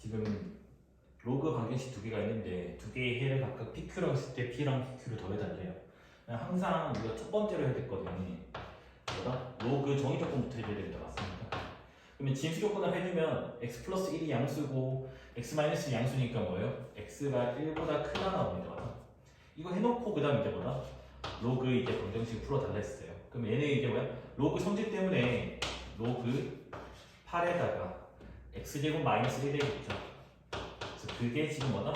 지금 로그 방정식 두 개가 있는데 두 개의 해를 각각 PQ라고 했을 때 P랑 PQ를 더해달래요. 항상 우리가 첫 번째로 해야 됐거든요. 뭐다? 로그 정의 조건부터 해줘야 됩니다. 맞습니까? 그러면 진수 조건을 해주면 x 플러스 1이 양수고 x 마이너스 양수니까 뭐예요? x가 1보다 크다 나옵니다. 이거 해놓고 그 다음 이제 뭐다? 로그 이제 방정식 풀어달라 했어요. 그럼 얘네 이제 뭐야? 로그 성질 때문에 로그 8에다가 x제곱 마이너스 1 되겠죠. 그래서 그게 지금 뭐다?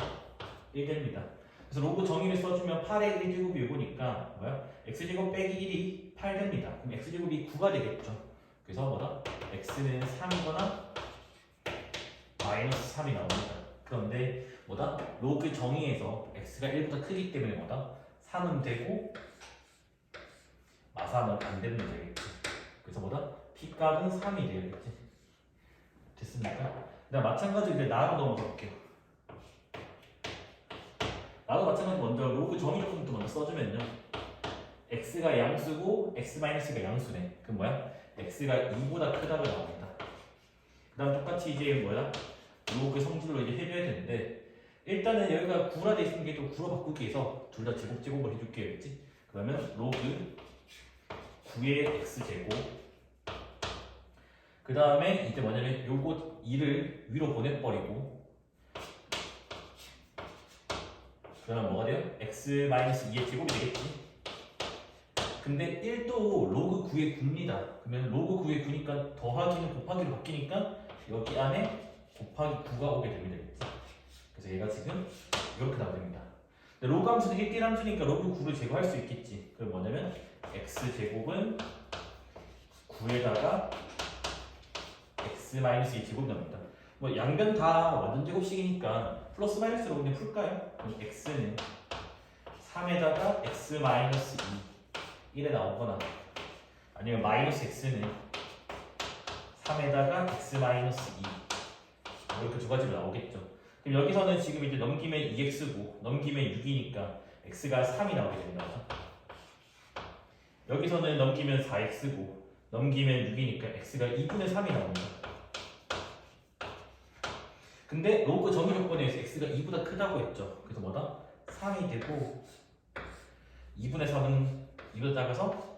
1 됩니다. 그래서 로그 정의를 써주면 8의 1제곱이 요거니까 뭐야? x제곱 빼기 1이 8 됩니다. 그럼 x제곱이 9가 되겠죠. 그래서 뭐다? x는 3이거나 마이너스 3이 나옵니다. 그런데 뭐다? 로그 정의에서 x가 1보다 크기 때문에 뭐다? 3은 되고 마사는 안 되면 되겠지. 그래서 뭐다? p값은 3이 되겠지. 됐습니까? 마찬가지로 이제 나로 넘어가 볼게요. 나도 마찬가지로 먼저 로그 정의 조건부터 먼저 써주면요. x가 양수고 x-가 양수네. 그럼 뭐야? x가 2보다 크다고 나옵니다. 그 다음 똑같이 이제 뭐야? 로그 성질로 이제 해줘야 되는데 일단은 여기가 9라 돼 있는 게 또 9로 바꾸기 위해서 둘 다 제곱을 해줄게요. 그렇지? 그러면 로그 9의 x제곱 그 다음에 이제 뭐냐면 요거 2를 위로 보내버리고 그러면 뭐가 돼요? x-2의 제곱이 되겠지? 근데 1도 로그 9의 9입니다. 그러면 로그 9의 9니까 더하기는 곱하기로 바뀌니까 여기 안에 곱하기 9가 오게 됩니다. 그래서 얘가 지금 이렇게 나옵니다. 로그 함수는 1대1 함수니까 로그 9를 제거할 수 있겠지. 그럼 뭐냐면 x제곱은 9에다가 x-2 제곱이 나옵니다. 뭐 양변 다 완전 제곱식이니까 플러스 마이너스로 그냥 풀까요? 그럼 x는 3에다가 x-2 1에 나오거나 아니면 마이너스 x는 3에다가 x-2 이렇게 두 가지로 나오겠죠. 그럼 여기서는 지금 이제 넘기면 2x고 넘기면 6이니까 x가 3이 나오게 됩니다. 여기서는 넘기면 4x고 넘기면 6이니까 x가 2분의 3이 나옵니다. 근데 로그 정의 조건에서 x가 2보다 크다고 했죠. 그래서 뭐다? 3이 되고 2분의 3은 이거 작아서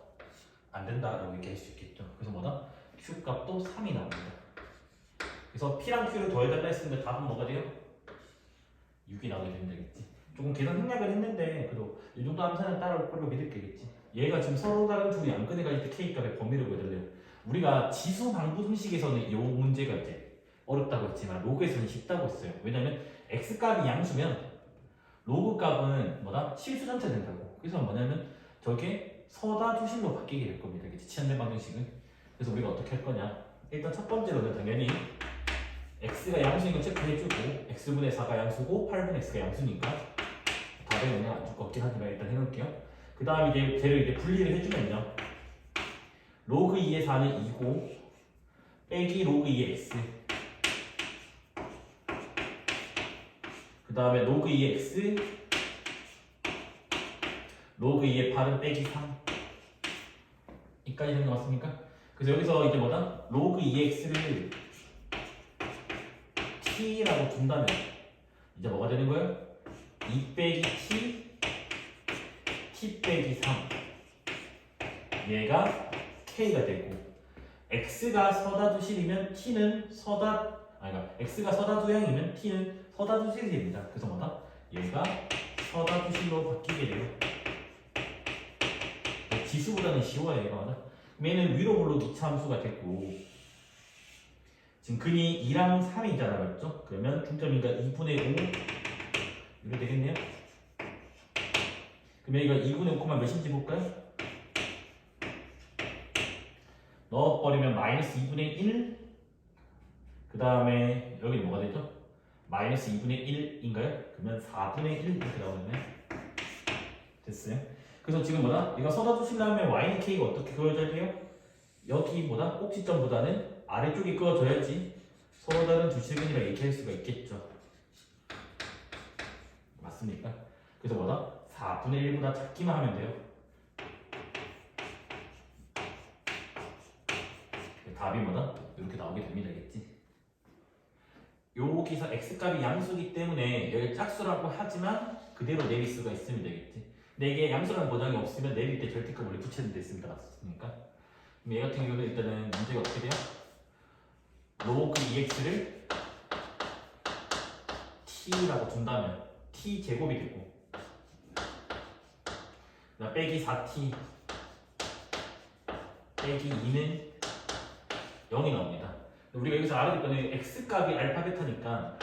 안 된다라고 얘기할 수 있겠죠. 그래서 뭐다? q 값도 3이 나옵니다. 그래서 p랑 q를 더해달라 했으니까 답은 뭐가 돼요? 6이 나오게 되면 되겠지. 조금 계산 생략을 했는데 그래도 이 정도 함수는 따라올 걸로 믿을게겠지. 얘가 지금 서로 다른 둘이 안 꺼내가지고 k값의 범위를 구해달래요. 우리가 지수 방부 형식에서는 이 문제가 이제 어렵다고 했지만 로그에서는 쉽다고 했어요. 왜냐면 x 값이 양수면 로그 값은 뭐다? 실수 전체 된다고. 그래서 뭐냐면 저게 서다주실로 바뀌게 될 겁니다. 치환된 방정식은. 그래서 우리가 어떻게 할 거냐? 일단 첫 번째로는 당연히 x가 양수인 걸 체크해주고 x분의 4가 양수고 8분의 x가 양수니까 답에 영향 안 줄 것 같긴 하지만 일단 해놓을게요. 그 다음 이제 쟤를 이제 분리를 해주면요. 로그 2의 4는 2고 빼기 로그 2의 x 그 다음에 로그 2의 x 로그 2의 8은 빼기 3 이까지 되는 거 맞습니까? 그래서 여기서 이제 뭐다? 로그 2의 x를 t라고 둔다면 이제 뭐가 되는 거예요? 2 빼기 t 빼기 3 얘가 k가 되고 x가 서다주실이면 t는 그러니까 x가 서다주양이면 t는 서다주실이 됩니다. 그래서 뭐다? 얘가 서다주실로 바뀌게 돼요. 지수보다는 쉬워요. 얘가 맞아? 얘는 위로 볼록 2차 함수가 됐고 지금 근이 2랑 3이잖아 맞죠? 그러면 중점이가 2분의 5 이렇게 되겠네요. 그러면 이거 2분의 5만 몇인지 볼까요? 넣어버리면 마이너스 2분의 1 그 다음에 여기 뭐가 되죠? 마이너스 2분의 1인가요? 그러면 4분의 1 이렇게 나오겠네. 됐어요? 그래서 지금 뭐다? 이거 써주시려면 y는 k가 어떻게 그어져야 돼요? 여기보다 꼭지점보다는 아래쪽이 그어져야지 서로 다른 두 실근이라 얘기할 수가 있겠죠. 맞습니까? 그래서 뭐다? 4분의 1보다 작기만 하면 돼요. 답이 뭐다? 이렇게 나오게 됩니다. 겠지? 여기서 x값이 양수기 때문에 여기 짝수라고 하지만 그대로 내릴 수가 있으면 되겠지. 근데 이게 양수라는 보장이 없으면 내릴 때 절대값 원래 붙여야 됐습니다. 맞습니까? 그럼 얘 같은 경우는 일단은 문제가 어떻게 돼요? 로그 2x를 t라고 준다면 t 제곱이 되고 그다음 빼기 4t 빼기 2는 0이 나옵니다. 우리가 여기서 알아야 될 거는 x값이 알파 베타니까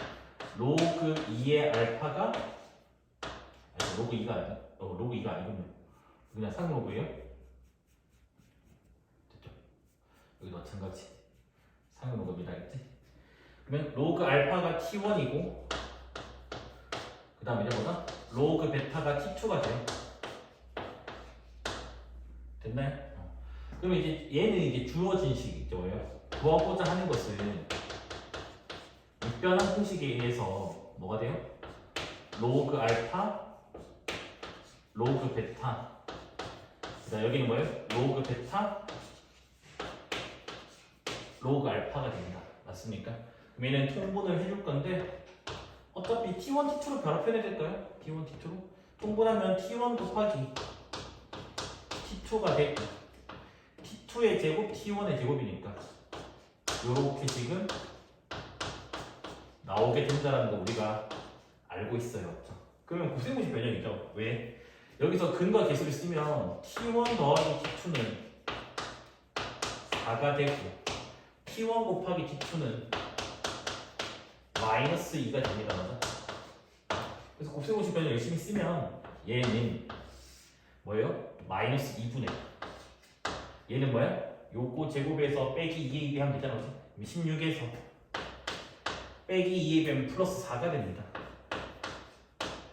로그 2의 알파가 아니, 로그 2가 아니야. 로그 2가 아니군요. 그냥 상로그예요. 됐죠? 여기도 마찬가지. 상로그입니다. 알겠지? 그러면 로그 알파가 t1이고 그 다음에 이제 뭐다? 로그 베타가 t2가 돼요. 됐나요? 그러면 이제 얘는 이제 주어진 식이죠. 구하고자 하는 것은 윗변환 공식에 의해서 뭐가 돼요? 로그 알파, 로그 베타. 자, 여기는 뭐예요? 로그 베타, 로그 알파가 됩니다. 맞습니까? 그럼 얘는 통분을 해줄 건데 어차피 t1, t2로 바로 표현해야 될까요? t1, t2로? 통분하면 t1 곱하기 t2가 되고 t2의 제곱, t1의 제곱이니까 요렇게 지금 나오게 된다는 거 우리가 알고 있어요. 맞죠? 그러면 곱셈공식 변형이죠. 왜? 여기서 근과 계수를 쓰면 t1 더하기 t2는 4가 되고 t1 곱하기 t2는 마이너스 2가 됩니다. 맞아? 그래서 곱셈공식 변형 열심히 쓰면 얘는 뭐예요? 마이너스 2분의 얘는 뭐야? 요거 제곱에서 빼기 2에 비하면 되잖아. 16에서 빼기 2에 비하면 플러스 4가 됩니다.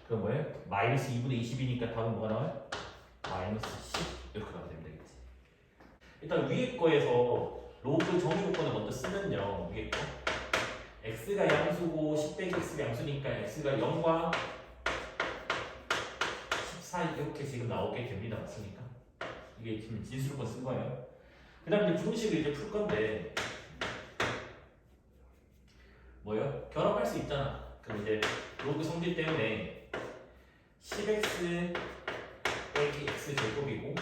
그럼 뭐예요? 마이너스 2분의 20이니까 답은 뭐가 나와요? 마이너스 10 이렇게 나오면 됩니다. 일단 위에 거에서 로그 정의조건을 먼저 쓰면요. 위에 거 x가 양수고 10 빼기 x가 양수니까 x가 0과 14 이렇게 지금 나오게 됩니다. 맞습니까? 이게 지금 진수로만 쓴 거예요. 그 다음에 부등식을 이제 풀 건데 뭐요? 결합할 수 있잖아. 그럼 이제 로그 성질 때문에 10x 빼기 x 제곱이고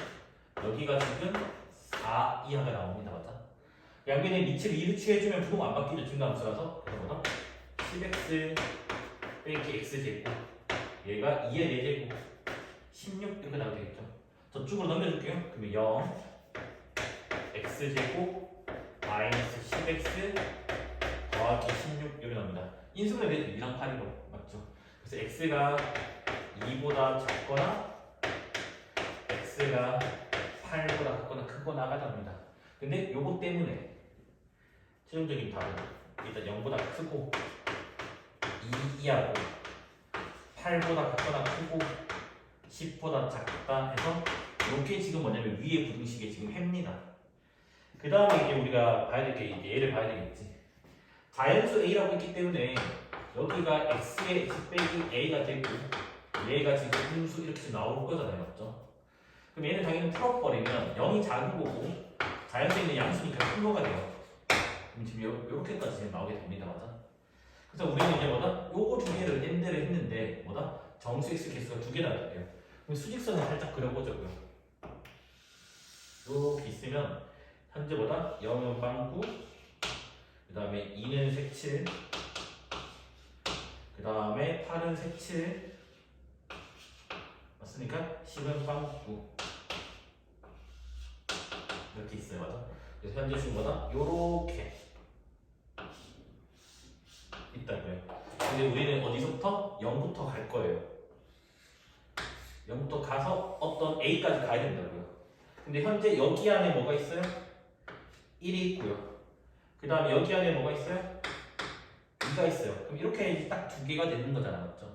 여기가 지금 4 이하가 나옵니다. 맞아? 양변의 미치를 2로 취해주면 부동 안 바뀌죠. 증가함수라서. 그래서 뭐다? 10x 빼기 x 제곱 얘가 2의 4제곱 16 이렇게 나오게 되겠죠. 저쪽으로 넘겨줄게요. 그러면 0 x제곱 마이너스 10x 더하기 16 이렇게 나옵니다. 인수분해 되죠. 2랑 8이로 맞죠? 그래서 x가 2보다 작거나 x가 8보다 작거나 크거나 하가 됩니다. 근데 요거 때문에 최종적인 답은 일단 0보다 크고 2 이하고 8보다 같거나 크고 10보다 작다 해서 이게 지금 뭐냐면 위에 부등식의 지금 해입니다. 그 다음에 이제 우리가 봐야 될 게 이제 얘를 봐야 되겠지. 자연수 a라고 있기 때문에 여기가 x의 x 빼기 a가 되고 얘가 지금 분수 이렇게 나올 거잖아요. 맞죠? 그럼 얘는 당연히 풀어버리면 0이 작은 거고 자연수에 있는 양수니까 큰 거가 돼요. 그럼 지금 요렇게까지 나오게 됩니다. 맞아? 그래서 우리는 이제 뭐다? 요거 두 개를 낸데를 했는데 뭐다? 정수 x 개수가 두 개나 돼요. 그럼 수직선을 살짝 그려보자고요. 이렇게 있으면 현재 뭐다? 0은 빵9 그 다음에 2는 색7 그 다음에 8은 색7 맞습니까? 10은 빵9 이렇게 있어요. 맞아? 그래서 현재 지금 뭐다? 요렇게 있다고요. 근데 우리는 어디서부터? 0부터 갈 거예요. 0부터 가서 어떤 A까지 가야 된다고요. 근데 현재 여기 안에 뭐가 있어요? 1이 있고요. 그 다음에 여기 안에 뭐가 있어요? 2가 있어요. 그럼 이렇게 딱 두 개가 되는 거잖아. 맞죠?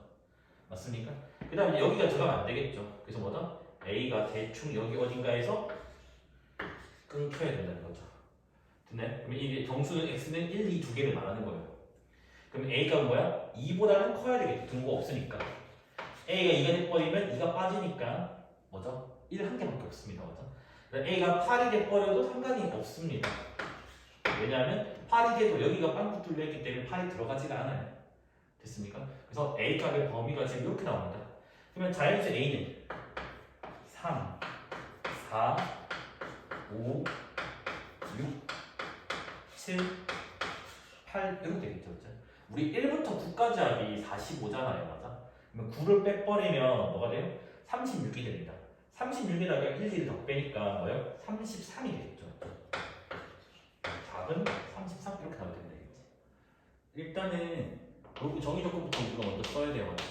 맞습니까? 그 다음에 여기가 들어가면 안 되겠죠. 그래서 뭐다? A가 대충 여기 어딘가에서 끊겨야 된다는 거죠. 됐나요? 그러면 이게 정수는 X는 1, 2 두 개를 말하는 거예요. 그럼 A가 뭐야? 2보다는 커야 되겠죠. 등호가 없으니까. A가 2가 돼버리면 2가 빠지니까 뭐죠? 1 한 개밖에 없습니다. 맞아? A가 8이 돼버려도 상관이 없습니다. 왜냐하면 8이 돼도 여기가 빵꾸 뚫려있기 때문에 8이 들어가지가 않아요. 됐습니까? 그래서 A 값의 범위가 지금 이렇게 나옵니다. 그러면 자연수 A는 3, 4, 5, 6, 7, 8 이렇게 되겠죠. 그렇죠? 우리 1부터 9까지 합이 45잖아요. 맞아? 그러면 9를 빼버리면 뭐가 돼요? 36이 됩니다. 36에다가 1, 2를 더 빼니까 뭐예요? 33이 되겠죠. 답은 33 이렇게 나오면 된다. 일단은 로그 정의 조건부터 우리가 먼저 써야 돼요. 맞죠?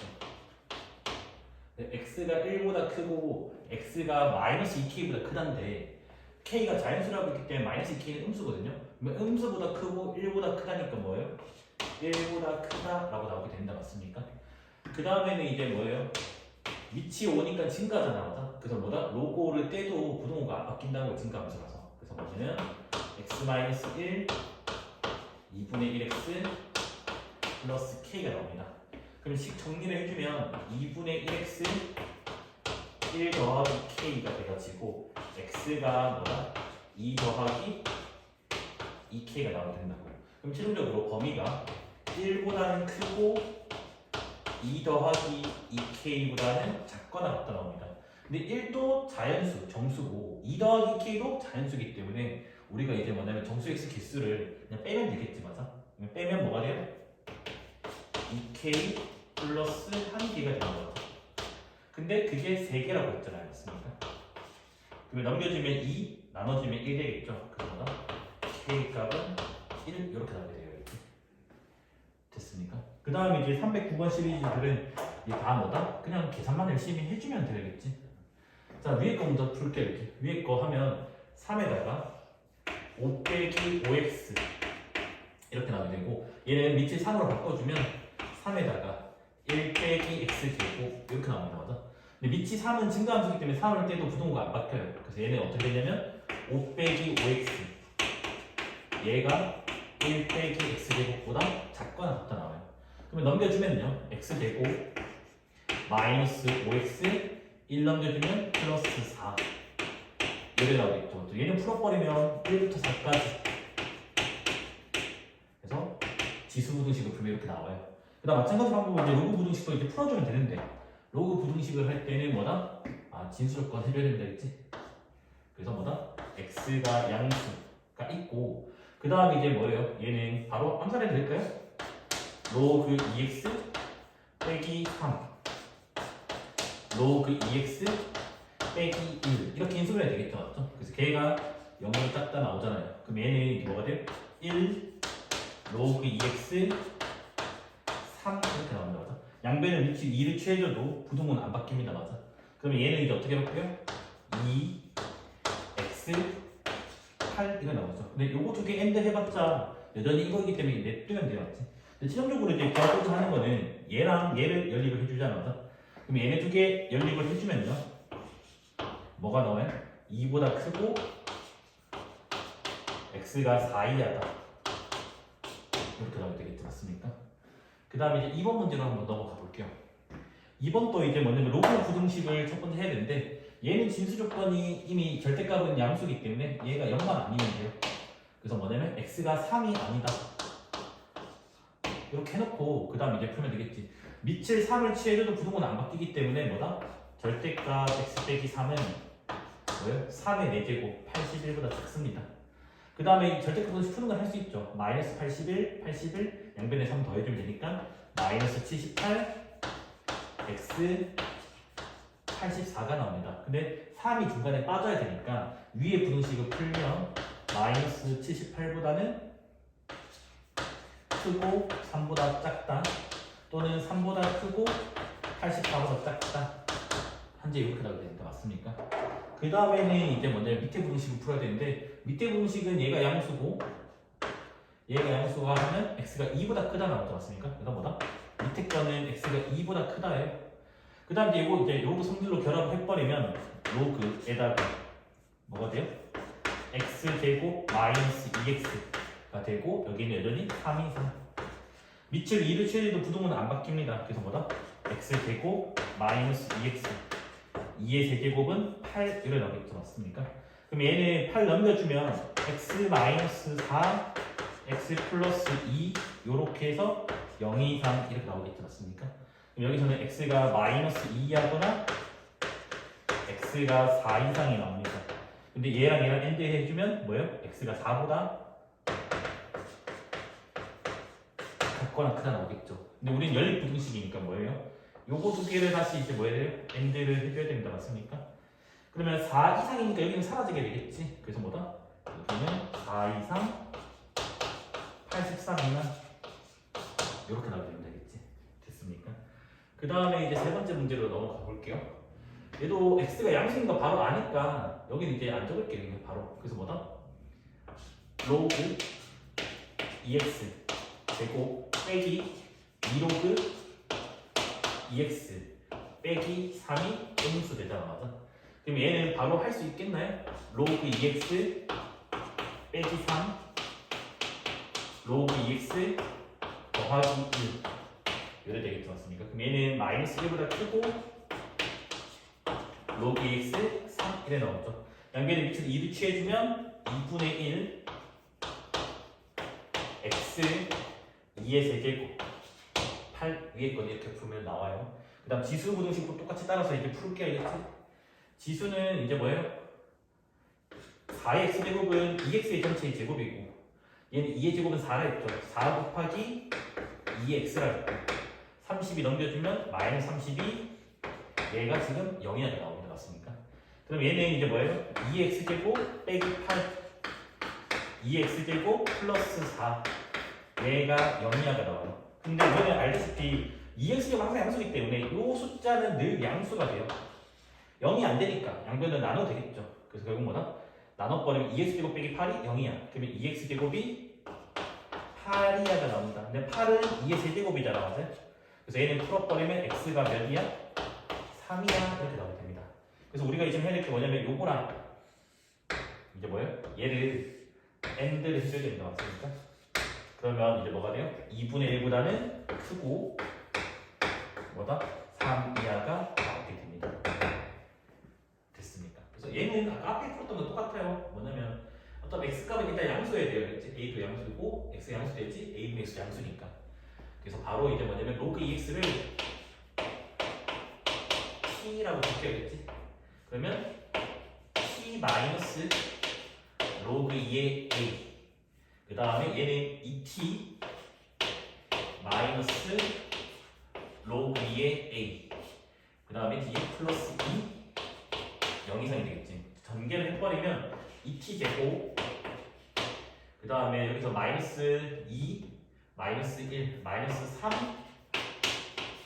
x가 1보다 크고 x가 마이너스 2k보다 크다는데 k가 자연수라고 했기 때문에 마이너스 2k는 음수거든요. 그러면 음수보다 크고 1보다 크다니까 뭐예요? 1보다 크다라고 나오게 된다. 맞습니까? 그 다음에는 이제 뭐예요? 밑이 5니까 증가잖아. 맞아? 그래서 뭐다? 로고를 떼도 부동호가 안 바뀐다고 증가함수라서. 그래서 뭐냐면 x-1 2분의 1x 플러스 k가 나옵니다. 그럼 식 정리를 해주면 2분의 1x 1 더하기 k가 돼가지고 x가 뭐다? 2 더하기 2k가 나오게 된다고. 그럼 최종적으로 범위가 1보다는 크고 2 더하기 2k보다는 작거나 같다 나옵니다. 근데 1도 자연수, 정수고 2 더하기 k도 자연수이기 때문에 우리가 이제 뭐냐면 정수 x 개수를 그냥 빼면 되겠지. 맞아? 빼면 뭐가 돼요? 2k 플러스 1개가 되는 거죠. 근데 그게 3개라고 했잖아요. 맞습니까? 그러면 넘겨주면 2, 나눠주면 1 되겠죠. 그래서 뭐다? k 값은 1 이렇게 나오게 돼요. 이렇게. 됐습니까? 그 다음에 이제 309번 시리즈들은 이게 다 뭐다? 그냥 계산만 열심히 해주면 되겠지. 자, 위에 거 먼저 풀게요. 이렇게. 위에 거 하면 3에다가 5 빼기 5x 이렇게 나오게 되고 얘는 밑을 3으로 바꿔주면 3에다가 1 빼기 x 제곱 이렇게 나옵니다. 맞아? 근데 밑이 3은 증가함수이기 때문에 3을 떼도 부동호가 안 바뀌어요. 그래서 얘는 어떻게 되냐면 5 빼기 5x 얘가 1 빼기 x 제곱보다 작거나 같다 나와요. 그러면 넘겨주면요 x 제곱 마이너스 5x 1 넘겨주면 플러스 4 이렇게 나오겠죠. 얘는 풀어버리면 1부터 4까지 그래서 지수 부등식을 풀면 이렇게 나와요. 그 다음 마찬가지 방법으로 이제 로그 부등식도 이렇게 풀어주면 되는데 로그 부등식을 할 때는 뭐다? 진수 조건 해줘야 된다 했지? 그래서 뭐다? x가 양수가 있고 그 다음에 이제 뭐예요? 얘는 바로 암산해 드릴까요? 로그 2x 빼기 3 로그 2x 빼기 1 이렇게 인수분해야 되겠죠. 맞죠? 그래서 걔가 0으로 작다 나오잖아요. 그럼 얘는 뭐가 돼요? 1 로그 2x 3 이렇게 나옵니다. 맞아? 양변을 밑이 2를 취해줘도 부동호는 안 바뀝니다. 맞아? 그러면 얘는 이제 어떻게 해볼게요? 2 x 8 이거 나오죠. 근데 요거 두 개 엔드 해봤자 여전히 이거이기 때문에 냅두면 돼요. 맞지? 근데 최종적으로 이제 구하고자 하는 거는 얘랑 얘를 연립을 해주잖아. 맞아? 그럼 얘네 두 개 연립을 해주면요 뭐가 나와요? 2보다 크고 x가 4 이하다 이렇게 나오게 되겠죠. 맞습니까? 그 다음에 이제 2번 문제로 한번 넘어가 볼게요. 2번도 이제 뭐냐면 로그 부등식을 첫 번째 해야 되는데 얘는 진수 조건이 이미 절대값은 양수이기 때문에 얘가 0만 아니면 돼요. 그래서 뭐냐면 x가 3이 아니다 이렇게 해놓고 그 다음 이제 풀면 되겠지. 밑을 3을 취해줘도 부동호는 안 바뀌기 때문에 뭐다? 절대값 x 빼기 3은 뭐예요? 3의 4제곱 81보다 작습니다. 그 다음에 절대값 부등식 푸는 건 할 수 있죠. 마이너스 81, 81 양변에 3 더해주면 되니까 마이너스 78 x 84가 나옵니다. 근데 3이 중간에 빠져야 되니까 위에 부등식을 풀면 마이너스 78보다는 크고 3보다 작다 또는 3보다 크고 84보다 작다 현재 이렇게 나오게 됩니다. 맞습니까? 그 다음에는 이제 먼저 밑에 부등식을 풀어야 되는데 밑에 부등식은 얘가 양수고 얘가 양수가 하면 x가 2보다 크다 나오죠. 맞습니까? 그래서 뭐다? 밑에 거는 x가 2보다 크다예요. 그 다음 이제 로그 성질로 결합을 해버리면 로그에다가 뭐가 돼요? x제곱 마이너스 2x가 되고 여기는 여전히 3, 2, 3 밑을 2를 취해도 부동호는 안 바뀝니다. 그래서 뭐다? x제곱 마이너스 2x 2의 세제곱은 8 이렇게 나오겠죠. 맞습니까? 그럼 얘는 8 넘겨주면 x 마이너스 4, x 플러스 2 요렇게 해서 0 이상 이렇게 나오겠지 맞습니까? 그럼 여기서는 x가 마이너스 2하거나 x가 4 이상이 나옵니다. 근데 얘랑 AND 해주면 뭐예요? x가 4보다 작거나 크다 나오겠죠. 근데 우리는 연립부등식이니까 뭐예요? 요거 두 개를 다시 이제 뭐예요? AND를 해줘야 됩니다. 맞습니까? 그러면 4 이상이니까 여기는 사라지게 되겠지. 그래서 뭐다? 여기는 4 이상 83이나 이렇게 나오게 되면 되겠지. 됐습니까? 그 다음에 이제 세 번째 문제로 넘어가 볼게요. 얘도 x가 양수인 거 바로 아니까 여기는 이제 안 적을게요. 그냥 바로. 그래서 뭐다? 로그 2x 제곱 빼기 2로그 2x 빼기 3이 음수 되잖아. 맞아? 그럼 얘는 바로 할 수 있겠나요? 로그 2x 빼기 3 로그 2x 더하기 1 이래 되겠죠. 맞습니까? 그럼 얘는 마이너스 1보다 크고 로그 2x 3 이래 나오죠. 양변의 밑에서 2를 취해주면 2분의 1 x 2의 세제곱 8 위에 건 이렇게 풀면 나와요. 그 다음 지수 부등식도 똑같이 따라서 이제 풀게 알겠지? 지수는 이제 뭐예요? 4의 x제곱은 2x의 전체의 제곱이고 얘는 2의 제곱은 4라 했죠. 4 곱하기 2x라 했고 30이 넘겨주면 마이너스 32 얘가 지금 0이라고 나옵니다. 맞습니까? 그럼 얘는 이제 뭐예요? 2x제곱 빼기 8 2x제곱 플러스 4 얘가 0이라고 나와요. 근데 우리는 알다시피 2x제곱 항상 양수이기 때문에 이 숫자는 늘 양수가 돼요. 0이 안 되니까 양변을 나눠도 되겠죠. 그래서 결국 뭐다? 나눠버리면 2x제곱 빼기 8이 0이야. 그러면 2x제곱이 8이야가 나온다. 근데 8은 2의 세제곱이잖아. 맞아요? 그래서 얘는 풀어버리면 x가 몇이야? 3이야. 이렇게 나오게 됩니다. 그래서 우리가 이제 해야 될 게 뭐냐면 요거랑 이제 뭐예요? 얘를 AND를 해줘야 됩니다. 맞습니까? 그러면 이제 뭐가 돼요? 2분의 1보다는 크고 뭐다? 3 이하가 나오게 됩니다. 됐습니까? 그래서 얘는 아까 앞에 풀었던 거 똑같아요. 뭐냐면 어떤 x값은 일단 양수해야 돼요. 그렇지? a도 양수고 x 양수되지? a분의 x 양수니까. 그래서 바로 이제 뭐냐면 로그 2x를 t라고 적혀야겠지? 그러면 t 마이너스 로그 2의 a 그 다음에 얘는 2t 마이너스 로그 2의 a 그 다음에 뒤에 플러스 2 0 이상이 되겠지. 전개를 해버리면 2t 제곱 그 다음에 여기서 마이너스 2 마이너스 1 마이너스 3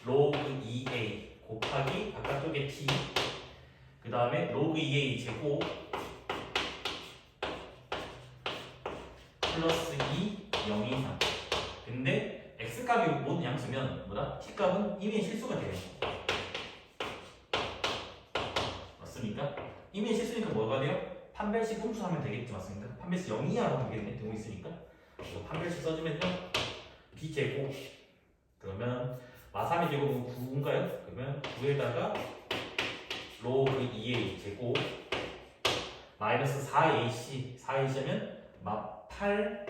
로그 2a 곱하기 바깥쪽에 t 그 다음에 로그 2a 제곱 플러스 2 0 이상. 근데 x값이 모든 양수면 뭐다? t값은 이미 실수가 돼요. 맞습니까? 이미 실수니까 뭐가 돼요? 판별식 홈수하면 되겠지. 맞습니까? 판별식 0 이하로 되겠네. 되고 있으니까 그래서 판별식 써주면요 b제곱 그러면 마3의 제곱은 9인가요? 그러면 9에다가 로그 2a 제곱 마이너스 4ac 4ac 하면 마8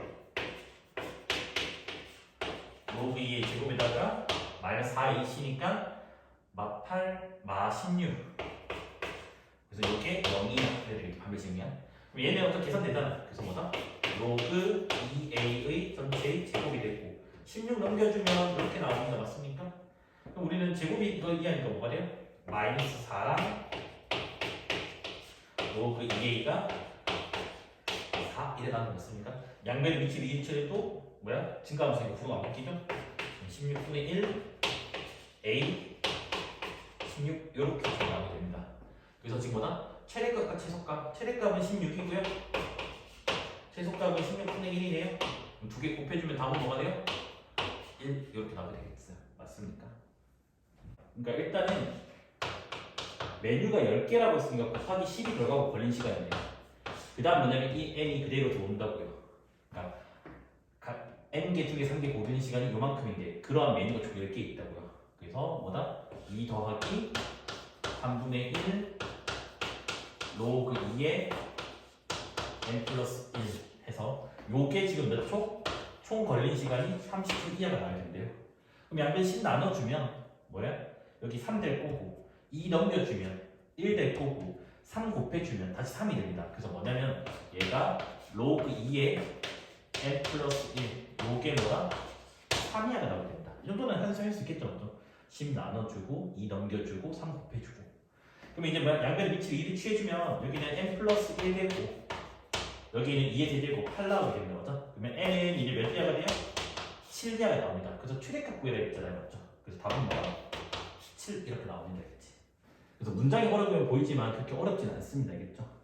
로그 2의 제곱에다가 마이너스 4ac니까 마8 마16 그래서 이렇게 0이 해야 되겠죠. 판별식이야. 그럼 얘는 어떻게 계산되잖아. 그래서 뭐다? 로그 2a의 전체의 제곱이 되고 16 넘겨주면 이렇게 나옵니다. 맞습니까? 그럼 우리는 제곱이 이거 이하니까 뭐가 돼요? 마이너스 4랑 로그 2a가 4 이래 나오는 거 맞습니까? 양변의 위치를 이해쳐도 뭐야? 증가함수니까 부호가 안 바뀌죠? 16분의 1 a 16 이렇게 나오게 됩니다. 그래서 지금 뭐다? 최대값과 최소값. 최대값은 16이고요. 최소값은 16분의 1이네요. 두 개 곱해주면 답은 뭐가 돼요? 1 이렇게 나오게 되겠어요. 맞습니까? 그러니까 일단은 메뉴가 10개라고 했으니까 곱하기 10이 들어가고 걸린 시간이네요. 그 다음 뭐냐면 이 n이 그대로 들어온다고요. 그러니까 n개, 2개, 3개 고르는 시간이 요만큼인데 그러한 메뉴가 총 10개 있다고요. 그래서 뭐다? 2 더하기 3분의 1 로그 2의 n 플러스 1 해서 요게 지금 몇 초? 총 걸린 시간이 30초 이하가 나야 된대요. 그럼 양변 10 나눠주면 뭐야? 여기 3 될 거고 2 넘겨주면 1 될 거고 3 곱해주면 다시 3이 됩니다. 그래서 뭐냐면 얘가 로그 2의 n 플러스 1 요게 뭐다? 3이하가 나오게 된다. 이 정도는 한수할 수 있겠죠? 그죠? 10 나눠주고 2 넘겨주고 3 곱해주고 그럼 이제 뭐야? 양변의 위치를 2를 취해주면 여기는 n 플러스 1 되고 여기는 2의 제곱이고 8 나오게 되는 거죠? 그러면 n은 이제 몇 이하가 돼요? 7이하가 나옵니다. 그래서 최대값 구해라 했잖아요. 맞죠? 그래서 답은 뭐야? 7 이렇게 나오면 되겠지. 그래서 문장이 어려우면 보이지만 그렇게 어렵진 않습니다. 알겠죠?